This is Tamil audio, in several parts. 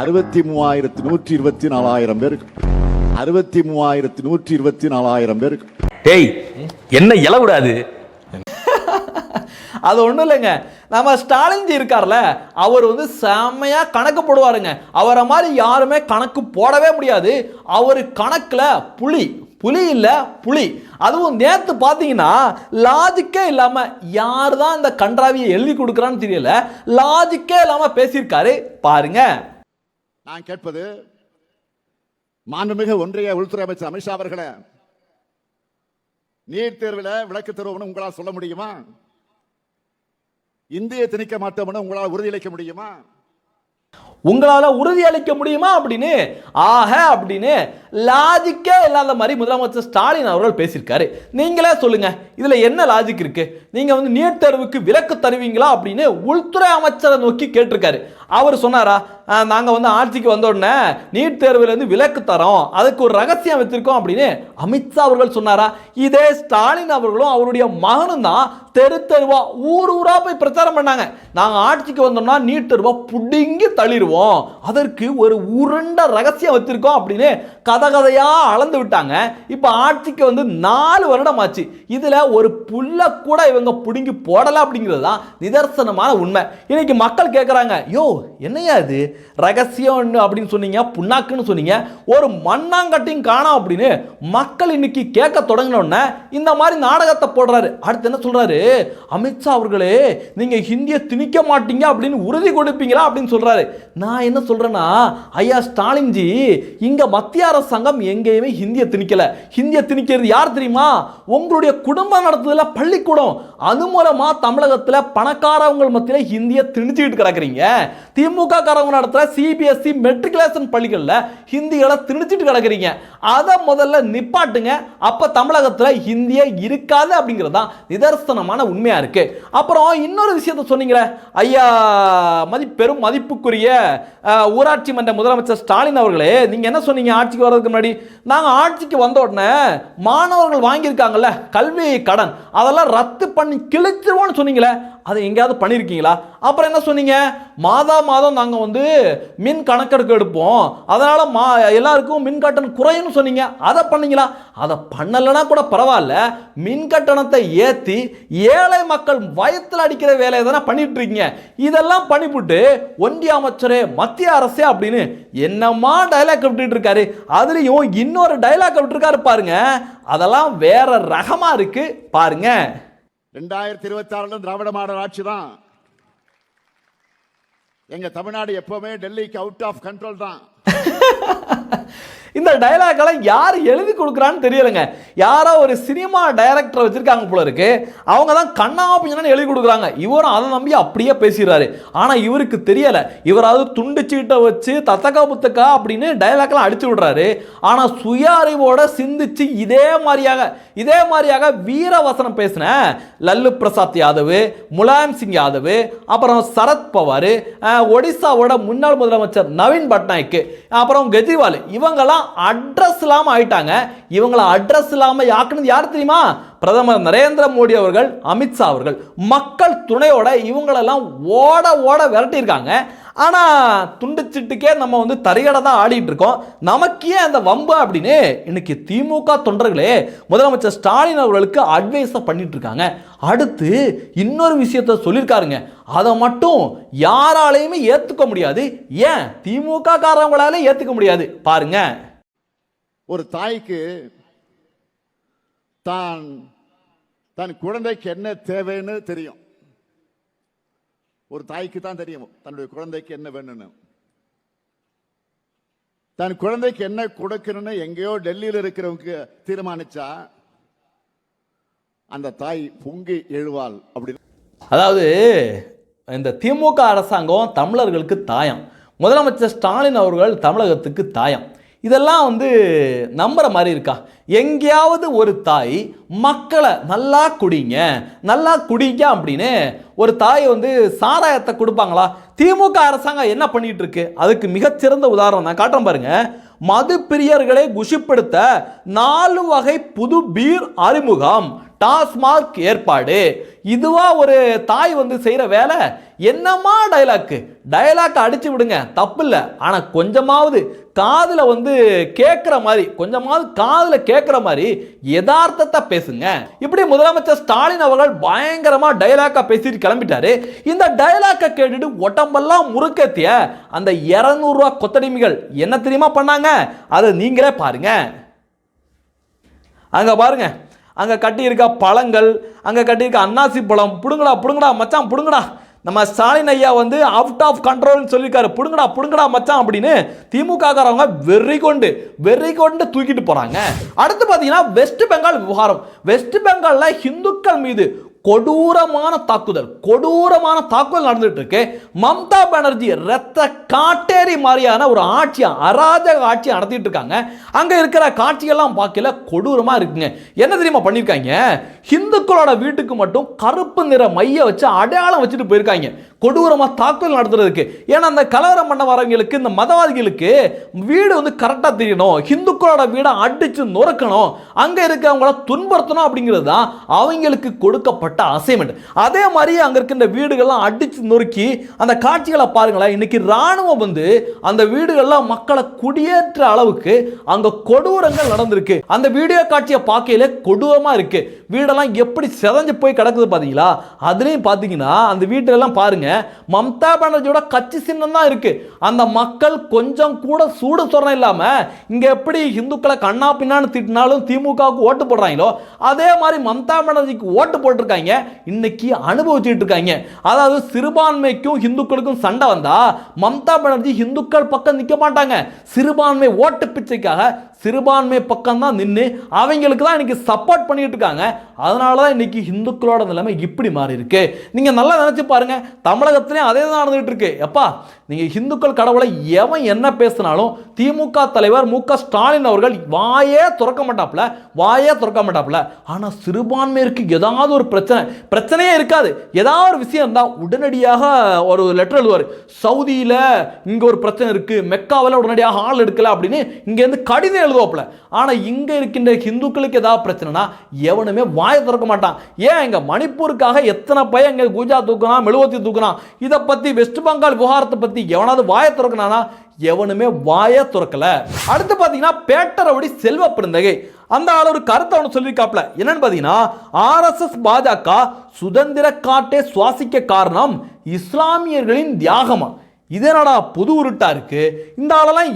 63,124,000 பேருக்கு 63,124,000 பேருக்கு. டேய் என்ன இலவிடாது. அது ஒன்றும் இல்லைங்க, நம்ம ஸ்டாலின்ஜி இருக்கார்ல, அவர் வந்து செம்மையா கணக்கு போடுவாருங்க. அவரை மாதிரி யாருமே கணக்கு போடவே முடியாது. அவர் கணக்குல புலி புலி இல்ல புலி. அதுவும் நேத்து பாத்தீங்கன்னா லாஜிக்கே இல்லாம யார் தான் இந்த கன்றாவியை எழுதி கொடுக்குறான்னு தெரியல, லாஜிக்கே இல்லாம பேசியிருக்காரு பாருங்க. நான் கேட்பது மாண்புமிகு ஒன்றிய உள்துறை அமைச்சர் அமித்ஷா அவர்களே, நீட் தேர்வில் விளக்கு தருவோம்னு உங்களால் சொல்ல முடியுமா? இந்தியை திணிக்க மாட்டோம்னு உங்களால் உறுதியளிக்க முடியுமா? உங்களால உறுதியளிக்க முடியுமா அப்படின்னு அப்படின்னு லாஜிக்கே இல்லாத மாதிரி முதலமைச்சர் ஸ்டாலின் அவர்கள் பேசியிருக்காரு. நீங்களே சொல்லுங்க, இதுல என்ன லாஜிக் இருக்கு? நீங்க வந்து நீட் தேர்வுக்கு விலக்கு தருவீங்களா அப்படின்னு உள்துறை அமைச்சரை நோக்கி கேட்டிருக்காரு. அவர் சொன்னாரா, நாங்க வந்து ஆட்சிக்கு வந்த உடனே நீட் தேர்வுல இருந்து விலக்கு தரோம், அதுக்கு ஒரு ரகசியம் வச்சிருக்கோம் அப்படின்னு அமித்ஷா அவர்கள் சொன்னாரா? இதே ஸ்டாலின் அவர்களும் அவருடைய மகனும் தான் தெரு தெருவா ஊர் ஊரா போய் பிரச்சாரம் பண்ணாங்க. நாங்க ஆட்சிக்கு வந்தோம்னா நீட் தேர்வை புடுங்கி தள்ளிடுவோம், அதற்கு ஒரு உருண்ட ரகசியம் வச்சிருக்கோம் அப்படின்னு கதையா அளந்து விட்டாங்க. இப்ப ஆட்சிக்கு வந்து 4 வருடம் ஆச்சு. இதுல ஒரு புல்ல கூட இவங்க புடுங்கி போடல அப்படிங்கிறது தான் நிதர்சனமான உண்மை. இன்னைக்கு மக்கள் கேட்கறாங்க, யோ என்னையா இது ரகசியம் அப்படின்னு சொன்னீங்க, புண்ணாக்குன்னு சொன்னீங்க, ஒரு மண்ணாங்கட்டியும் காணோம் அப்படின்னு மக்கள் இன்னைக்கு கேட்க தொடங்கினோடனே இந்த மாதிரி நாடகத்தை போடுறாரு. அடுத்து என்ன சொல்றாரு, அமித்ஷா அவர்களே நீங்க ஹிந்தியை திணிக்க மாட்டீங்க அப்படின்னு உறுதி கொடுப்பீங்களா அப்படின்னு சொல்றாரு. நான் என்ன சொல்றேன்னா, ஐயா ஸ்டாலின்ஜி, இங்க மத்திய அரசாங்கம் எங்கேயுமே ஹிந்தியை திணிக்கல. ஹிந்தியை திணிக்கிறது யார் தெரியுமா? உங்களுடைய குடும்பம் நடத்துதல பள்ளிக்கூடம், அது மூலமா தமிழகத்தில் பணக்காரவங்க மத்தியில ஹிந்தியை திணிச்சுக்கிட்டு கிடக்குறீங்க. திமுக காரவங்க நடத்துற சிபிஎஸ்இ மெட்ரிகுலேஷன் பள்ளிகள்ல ஹிந்திகளை திணிச்சிட்டு கிடக்குறீங்க. அதை முதல்ல நிப்பாட்டுங்க, அப்ப தமிழகத்தில் ஹிந்தியே இருக்காது அப்படிங்கிறது தான் நிதர்சனமான உண்மையா இருக்கு. அப்புறம் இன்னொரு விஷயத்தை சொன்னீங்களே ஐயா, பெரும் மதிப்புக்குரிய ஊராட்சி மன்ற முதலமைச்சர் ஸ்டாலின் அவர்களே, நீங்க என்ன சொன்னீங்க ஆட்சிக்கு வர்றதுக்கு முன்னாடி? நாங்க ஆட்சிக்கு வந்த உடனே மாணவர்கள் வாங்கியிருக்காங்கல்ல கல்வி கடன், அதெல்லாம் ரத்து பண்ணி கிழிச்சிருவோம்னு சொன்னீங்களே, அதை எங்கேயாவது பண்ணியிருக்கீங்களா? அப்புறம் என்ன சொன்னீங்க, மாதம் நாங்கள் வந்து மின் கணக்கெடுக்க எடுப்போம், அதனால எல்லாருக்கும் மின் கட்டணம் குறையும்னு சொன்னீங்க, அதை பண்ணீங்களா? அதை பண்ணலைன்னா கூட பரவாயில்ல, மின் கட்டணத்தை ஏற்றி ஏழை மக்கள் வயத்தில் அடிக்கிற வேலையை தானே பண்ணிட்டு இருக்கீங்க. இதெல்லாம் பண்ணிவிட்டு ஒன்றிய அமைச்சரே மத்திய அரசே அப்படின்னு என்னமா டைலாக் விட்டுட்டு இருக்காரு. அதுலயும் இன்னொரு டைலாக் விட்டுருக்காரு பாருங்க, அதெல்லாம் வேற ரகமா இருக்கு பாருங்க. 2026 திராவிட மாடல் ஆட்சி தான். எங்க தமிழ்நாடு எப்பவுமே டெல்லிக்கு அவுட் ஆஃப் கண்ட்ரோல் தான். இந்த டைலாக்லாம் யார் எழுதி கொடுக்குறான்னு தெரியலங்க. யாரோ ஒரு சினிமா டைரக்டர் வச்சிருக்காங்க போல இருக்கு, அவங்க தான் கண்ணா பின்னான்னு எழுதி கொடுக்குறாங்க. இவரும் அதை நம்பி அப்படியே பேசிடுறாரு. ஆனால் இவருக்கு தெரியல, இவராவது துண்டு சீட்டை வச்சு தத்தக்கா புத்தக்கா அப்படின்னு டைலாக்லாம் அடிச்சு விடுறாரு. ஆனால் சுய அறிவோட சிந்திச்சு இதே மாதிரியாக வீரவசனம் பேசின லல்லு பிரசாத் யாதவ், முலாயம் சிங் யாதவ், அப்புறம் சரத் பவார், ஒடிசாவோட முன்னாள் முதலமைச்சர் நவீன் பட்நாயக், அப்புறம் கெஜ்ரிவால், இவங்கெல்லாம் அட்ரஸ் இல்லாம ஆயிட்டாங்க. இவங்களை அட்ரஸ் இல்லாம யாக்குனது யார் தெரியுமா? பிரதமர் நரேந்திர மோடி அவர்கள், அமித்ஷா அவர்கள் மக்கள் துணையோட இவங்களெல்லாம் ஓட விரட்டியிருக்காங்க. ஆனா துண்டுச்சிட்டுக்கே நம்ம வந்து தரையடை தான் ஆடிட்டு இருக்கோம். நமக்கே அந்த வம்பு அப்படின்னு இன்னைக்கு திமுக தொண்டர்களே முதலமைச்சர் ஸ்டாலின் அவர்களுக்கு அட்வைஸ் பண்ணிட்டு இருக்காங்க. அடுத்து இன்னொரு விஷயத்தை சொல்லியிருக்காருங்க, அதை மட்டும் யாராலையுமே ஏத்துக்க முடியாது. ஏன் திமுக காரங்களால ஏத்துக்க முடியாது பாருங்க. ஒரு தாய்க்கு தன் குழந்தைக்கு என்ன தேவைன்னு தெரியும். ஒரு தாய்க்கு தான் தெரியும் தன்னுடைய குழந்தைக்கு என்ன வேணும்னு. தன் குழந்தைக்கு என்ன கொடுக்கணும்னு எங்கேயோ டெல்லியில் இருக்கிறவங்க தீர்மானிச்சா அந்த தாய் பொங்கி எழுவாள். அப்படி அதாவது இந்த திமுக அரசாங்கம் தமிழர்களுக்கு தாயம், முதலமைச்சர் ஸ்டாலின் அவர்கள் தமிழகத்துக்கு தாயம். இதெல்லாம் வந்து நம்புற மாதிரி இருக்கா? எங்கேயாவது ஒரு தாய் மக்களை நல்லா குடிங்க அப்படின்னு ஒரு தாய் வந்து சாராயத்தை கொடுப்பாங்களா? திமுக அரசாங்கம் என்ன பண்ணிட்டு இருக்கு அதுக்கு மிகச்சிறந்த உதாரணம் நான் காட்டுறேன் பாருங்க. மது பிரியர்களை குஷிப்படுத்த 4 வகை புது பீர் அறிமுகம். டாஸ்மாக் ஏற்பாடு. இதுவா ஒரு தாய் வந்து செய்யற வேலை? என்னமா டயலாக் அடிச்சு விடுங்க, தப்பு இல்லை. ஆனா கொஞ்சமாவது காதுல வந்து கேட்கிற மாதிரி, கொஞ்சமாவது காதுல கேட்கிற மாதிரி யதார்த்தத்தை பேசுங்க. இப்படி முதலமைச்சர் ஸ்டாலின் அவர்கள் பயங்கரமா டயலாக்கா பேசிட்டு கிளம்பிட்டாரு. இந்த டயலாக்கை கேட்டுட்டு உடம்பெல்லாம் முறுக்கேத்திய அந்த 200 ரூபாய் கொத்தடிமைகள் என்ன தெரியுமா பண்ணாங்க? அதை நீங்களே பாருங்க. அங்க பாருங்க, அங்க கட்டி இருக்க பழங்கள், அங்க கட்டி இருக்க அன்னாசி பழம், புடுங்கடா மச்சான் புடுங்கடா. நம்ம ஸ்டாலின் ஐயா வந்து அவுட் ஆஃப் கண்ட்ரோல்னு சொல்லியிருக்காரு. புடுங்கடா மச்சான் அப்படின்னு திமுக காரவங்க வெறி கொண்டு தூக்கிட்டு போறாங்க. அடுத்து பார்த்தீங்கன்னா வெஸ்ட் பெங்கால் விவகாரம். வெஸ்ட் பெங்கால்ல இந்துக்கள் மீது கொடூரமான தாக்குதல் நடந்துட்டு இருக்கு. மம்தா பானர்ஜி ரத்த காட்டேரி மாதிரியான ஒரு அராஜக ஆட்சி நடத்திட்டு இருக்காங்க. அங்க இருக்கிற காட்சிகள்லாம் பார்க்கல கொடூரமா இருக்குங்க. என்ன தெரியுமா பண்ணிருக்காங்க? இந்துக்களோட வீட்டுக்கு மட்டும் கருப்பு நிற மைய வச்சு அடையாளம் வச்சுட்டு போயிருக்காங்க. கொடூரமா தாக்குதல் நடத்துறதுக்கு. ஏன்னா அந்த கலவரம் பண்ண வரவங்களுக்கு, இந்த மதவாதிகளுக்கு வீடு வந்து கரெக்டா தெரியணும், இந்துக்களோட வீடை அடிச்சு நொறுக்கணும், அங்க இருக்கவங்கள துன்புறுத்தணும் அப்படிங்கிறது தான் அவங்களுக்கு கொடுக்கப்பட்ட அசைன்மெண்ட். அதே மாதிரி அங்க இருக்கின்ற வீடுகள்லாம் அடிச்சு நொறுக்கி அந்த காட்சிகளை பாருங்களேன். இன்னைக்கு ராணுவம் வந்து அந்த வீடுகள்லாம் மக்களை குடியேற்ற அளவுக்கு அங்க கொடூரங்கள் நடந்திருக்கு. அந்த வீடியோ காட்சியை பார்க்கையில கொடூரமா இருக்கு. வீடெல்லாம் எப்படி செதஞ்சு போய் கிடக்குது பாத்தீங்களா? அதுலயும் பாத்தீங்கன்னா அந்த வீட்டெல்லாம் பாருங்க, மம்தா பானர்ஜியோட கட்சி சின்னம் தான் இருக்கு. அந்த மக்கள் கொஞ்சம் கூட சூடு சொரணை இல்லாம இங்க எப்படி இந்துக்களை கண்ணா பின்னான்னு திட்டினாலும் திமுகவுக்கு ஓட்டு போடுறாங்களோ அதே மாதிரி மம்தா பானர்ஜிக்கு ஓட்டு போட்டிருக்காங்க. இன்னைக்கு அனுபவிச்சுட்டு இருக்காங்க. அதாவது சிறுபான்மைக்கும் இந்துக்களுக்கும் சண்டை வந்தா மம்தா பானர்ஜி இந்துக்கள் பக்கம் நிக்க மாட்டாங்க. சிறுபான்மை ஓட்டு பிச்சைக்காக சிறுபான்மை பக்கம் தான் நின்று அவங்களுக்கு தான் இன்னைக்கு சப்போர்ட் பண்ணிட்டு இருக்காங்க. அதனால தான் இன்னைக்கு இந்துக்களோட நிலைமை இப்படி மாறி இருக்கு. நீங்க நல்லா நினைச்சு பாருங்க, தமிழகத்திலே அதே தான் நடந்துட்டு இருக்கு. எப்பா நீங்க இந்துக்கள் கடவுளை எவன் என்ன பேசினாலும் திமுக தலைவர் மு.க. ஸ்டாலின் அவர்கள் வாயே திறக்க மாட்டாப்ல. ஆனா சிறுபான்மையருக்கு ஏதாவது ஒரு பிரச்சனையே இருக்காது. ஏதாவது ஒரு விஷயம் இருந்தா உடனடியாக ஒரு லெட்டர் எழுதுவார். சவுதியில இங்க ஒரு பிரச்சனை இருக்கு, மெக்காவில் உடனடியாக ஆள் எடுக்கல அப்படின்னு இங்க இருந்து கடிதம் எழுதுவாப்ல. ஆனா இங்க இருக்கின்ற இந்துக்களுக்கு ஏதாவது பிரச்சனைனா எவனுமே வாயை திறக்க மாட்டான். ஏன் இங்க மணிப்பூருக்காக எத்தனை பையன் இங்க குஜா தூக்குறான், மெழுவத்தி தூக்குறான். இதை பத்தி வெஸ்ட் பெங்கால் விவகாரத்தை பத்தி எவனாவது வாயை திறக்கனானா? எவனுமே வாயை திறக்கல. அடுத்து பாத்தீங்கன்னா பேட்டரவடி செல்வ பெருந்தகை அந்த ஆள் ஒரு கருத்தை ஒன்று சொல்லியிருக்காப்ல. என்னன்னு பாத்தீங்கன்னா, RSS பாஜக சுதந்திர காட்டை சுவாசிக்க காரணம் இஸ்லாமியர்களின் தியாகமா? இதனடா புது உருட்டா இருக்கு. இந்த ஆளெல்லாம்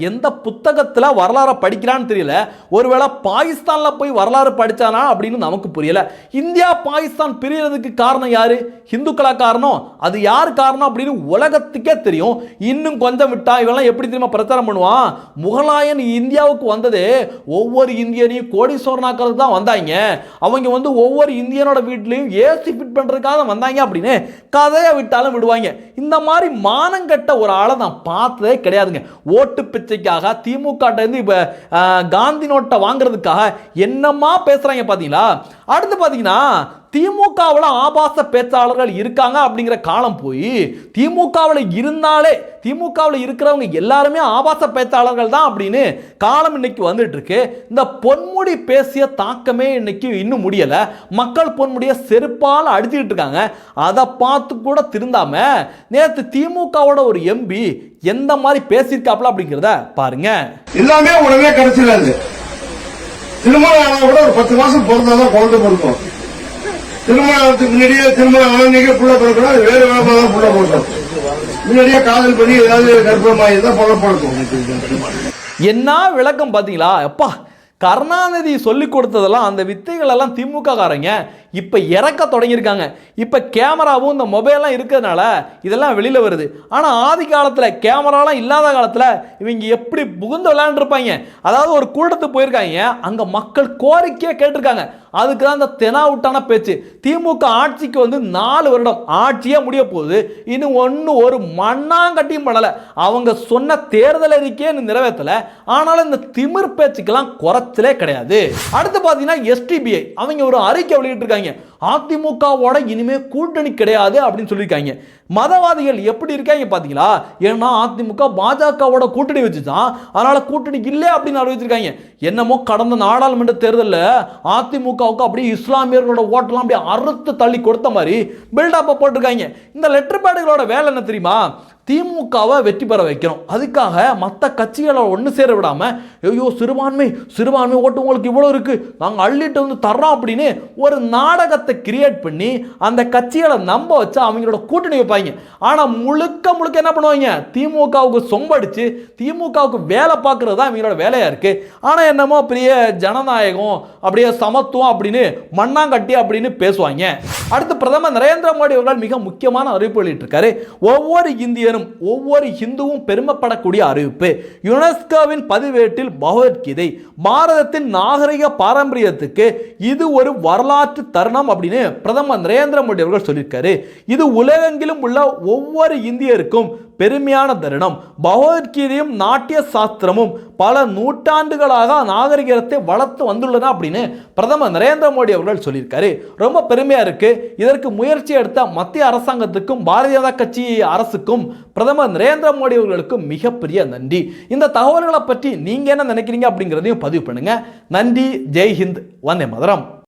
எந்த புத்தகத்துல வரலாறு படிக்கிறான்னு தெரியல. ஒருவேளை பாகிஸ்தான்ல போய் வரலாறு படிச்சானா அப்படின்னு நமக்கு புரியல. இந்தியா பாகிஸ்தான் பிரியறதுக்கு காரணம் யாரு? இந்துக்களா காரணம்? அது யார் காரணம் அப்படின்னு உலகத்துக்கே தெரியும். இன்னும் கொஞ்சம் விட்டா இவெல்லாம் எப்படி தெரியுமா பிரச்சாரம் பண்ணுவான்? முகலாயன் இந்தியாவுக்கு வந்தது ஒவ்வொரு இந்தியனையும் கோடீஸ்வரனாக்கிறது தான் வந்தாங்க. அவங்க வந்து ஒவ்வொரு இந்தியனோட வீட்லையும் ஏசி ஃபிட் பண்றதுக்காக வந்தாங்க அப்படின்னு கதையை விட்டாலும் விடுவாங்க. இந்த மாதிரி மானங்கட்ட ஒரு ஆளை நான் பார்த்ததே கிடையாதுங்க. ஓட்டு பிச்சைக்காக திமுக இப்ப காந்தி நோட்டை வாங்குறதுக்காக என்னமா பேசுறாங்க பாத்தீங்களா? அடுத்து பாத்தீங்கன்னா திமுகவில் ஆபாச பேச்சாளர்கள் இருக்காங்க அப்படிங்கிற காலம் போய் திமுகவில் இருக்கிறவங்க எல்லாருமே ஆபாச பேச்சாளர்கள் தான் அப்படின்னு காலம் இன்னைக்கு வந்துட்டு இருக்கு. இந்த பொன்முடி பேசிய தாக்கமே இன்னைக்கு இன்னும் முடியல. மக்கள் பொன்முடிய செருப்பால் அடிச்சுட்டு இருக்காங்க. அதை பார்த்து கூட திருந்தாம நேற்று திமுகவோட ஒரு எம்பி எந்த மாதிரி பேசியிருக்காப்ல அப்படிங்கிறத பாருங்க. எல்லாமே உடனே கிடைச்சிடாது. திருமணம் ஆனா கூட ஒரு 10 மாசம் பிறந்தாதான் குழந்தை பிறக்கும். திருமணத்துக்கு முன்னாடியே திருமணம் ஆனீங்க புள்ள பிறக்கணும், அது வேறு வேகமாக தான் புள்ள பிறக்கும். முன்னாடியே காதல் பண்ணி ஏதாவது கர்ப்பமாயி தான் புள்ள பிறக்கும். என்ன விளக்கம் பாத்தீங்களா? எப்பா கருணாநிதி சொல்லி கொடுத்ததெல்லாம் அந்த வித்தைகள் எல்லாம் திமுக காரங்க இப்ப இறக்க தொடங்கியிருக்காங்க. இப்ப கேமராவும் இந்த மொபைல்லாம் இருக்கிறதுனால இதெல்லாம் வெளியில வருது. ஆனா ஆதி காலத்துல கேமராலாம் இல்லாத காலத்துல இவங்க எப்படி புகுந்து விளையாண்டுருப்பாங்க. அதாவது ஒரு கூட்டத்துக்கு போயிருக்காங்க, அங்க மக்கள் கோரிக்கையை கேட்டிருக்காங்க. அதுக்கு தான் இந்த தெனாவுட்டான பேச்சு. திமுக ஆட்சிக்கு வந்து 4 வருடம் ஆட்சியே முடிய போகுது. இன்னும் ஒரு மண்ணாங்கட்டியும் பண்ணல. அவங்க சொன்ன தேர்தல் அறிக்கையே நிறைவேற்றல. ஆனாலும் இந்த திமிர் பேச்சுக்கெல்லாம் குறைச்சலே கிடையாது. அடுத்து பாத்தீங்கன்னா STBI அவங்க ஒரு அறிக்கை வெளியிட்டு இருக்காங்க. அதிமுகவோட இனிமே கூட்டணி கிடையாது அப்படின்னு சொல்லியிருக்காங்க. மதவாதிகள் எப்படி இருக்காங்க பாத்தீங்களா? ஏன்னா அதிமுக பாஜகவோட கூட்டணி வச்சுதான், அதனால கூட்டணி இல்லை அப்படின்னு அறிவிச்சிருக்காங்க. என்னமோ கடந்த நாடாளுமன்ற தேர்தலில் அதிமுகவுக்கு அப்படியே இஸ்லாமியர்களோட ஓட்டெல்லாம் அப்படியே அறுத்து தள்ளி கொடுத்த மாதிரி பில்டப்பை போட்டிருக்காங்க. இந்த லெட்டர் பேடுகளோட வேலை என்ன தெரியுமா? திமுகவை வெற்றி பெற வைக்கணும். அதுக்காக மற்ற கட்சிகளை ஒன்று சேர விடாம, ஐயோ சிறுபான்மை ஓட்டு உங்களுக்கு இவ்வளோ இருக்கு, நாங்கள் அள்ளிட்டு வந்து தர்றோம் அப்படின்னு ஒரு நாடகத்தை கிரியேட் பண்ணி அந்த கட்சிகளை நம்ப வச்சு அவங்களோட கூட்டணி வைப்பாங்க. ஆனால் முழுக்க என்ன பண்ணுவாங்க? திமுகவுக்கு சொம்படிச்சு திமுகவுக்கு வேலை பார்க்கறது தான் அவங்களோட வேலையா இருக்கு. ஆனால் என்னமோ பெரிய ஜனநாயகம், அப்படியே சமத்துவம் அப்படின்னு மண்ணாங்கட்டி அப்படின்னு பேசுவாங்க. அடுத்து பிரதமர் நரேந்திர மோடி அவர்கள் மிக முக்கியமான அறிவிப்பு வெளியிட்டிருக்காரு. ஒவ்வொரு இந்தியனும் ஒவ்வொரு இந்துவும் பெருமைப்படக்கூடிய அறிவிப்பு. யுனெஸ்கோவின் பதிவேட்டில் பகவத்கீதை பாரதத்தின் நாகரிக பாரம்பரியத்துக்கு இது ஒரு வரலாற்று தருணம் அப்படின்னு பிரதமர் நரேந்திர மோடி அவர்கள் சொல்லியிருக்காரு. இது உலகெங்கிலும் உள்ள ஒவ்வொரு இந்தியருக்கும் பெருமையான தருணம். பகவத்கீதையும் நாட்டிய சாஸ்திரமும் பல நூற்றாண்டுகளாக நாகரிகத்தை வளர்த்து வந்துள்ளன அப்படின்னு பிரதமர் நரேந்திர மோடி அவர்கள் சொல்லியிருக்காரு. ரொம்ப பெருமையா இருக்கு. இதற்கு முயற்சி எடுத்த மத்திய அரசாங்கத்துக்கும் பாரதிய ஜனதா கட்சி அரசுக்கும் பிரதமர் நரேந்திர மோடி அவர்களுக்கு மிகப்பெரிய நன்றி. இந்த தகவல்களை பற்றி நீங்க என்ன நினைக்கிறீங்க அப்படிங்கிறதையும் பதிவு பண்ணுங்க. நன்றி. ஜெய் ஹிந்த். வந்தே மதரம்.